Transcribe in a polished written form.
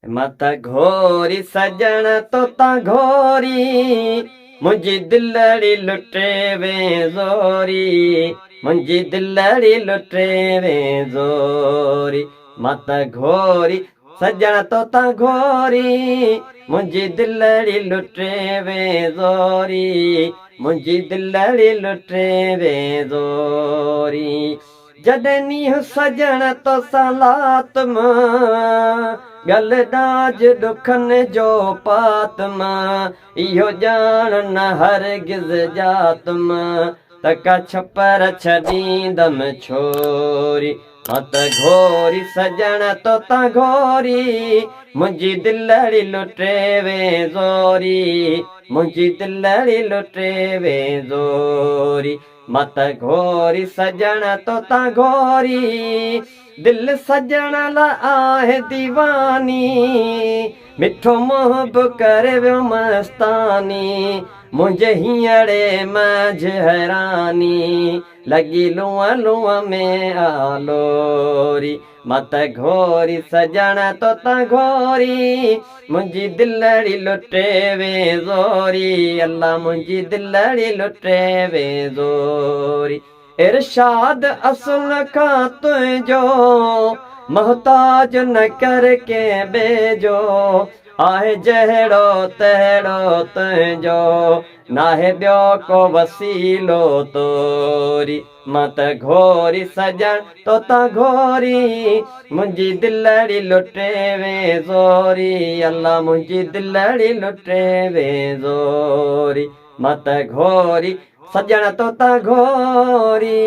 मत घोरी सजण तोता घोरी मुंहिंजी दिलड़ी लुटे वे ज़ोरी मुंहिंजी दिलड़ी लुटे वे ज़ोरी मत घोरी सजण तोता घोरी मुंहिंजी दिलड़ी लुटे वे ज़ोरी मुंहिंजी दिलड़ी लुटे वे ज़ोरी जॾहिं नींहुं सजण तो सलात मां गल डाज ॾुखनि जो पात मां इहो ॼाण न हरगिज़ जात मां त का छपर छॾींदमि छोरी मत घोरी सजण तोता घोरी मुंहिंजी दिलड़ी लुटे वे ज़ोरी मुंहिंजी दिलड़ी लुटे वे ज़ोरी मत घोरी सजण तोता घोरी दिल सजण ला आहे दीवानी मिठो मोहब करे वियो मस्तानी मुंहिंजे हींअरे मंझि हैरानी लॻी लूअं लूअं में आलोरी मत घोरी सजण तोता घोरी मुंहिंजी दिलड़ी लुटे वे ज़ोरी अल्लाह मुंहिंजी दिलड़ी लुटे वे ज़ोरी इरशाद असुल खां तुंहिंजो मोहताज न कर के बेजो आहे जहिड़ो तहिड़ो तुंहिंजो नाहे ॿियो को वसीलो तोरी मत घोरी सजण तोता घोरी मुंहिंजी दिलड़ी लुटे वे ज़ोरी अल्लाह मुंहिंजी दिलड़ी लुटे वे ज़ोरी मत घोरी सजण तोता घोरी।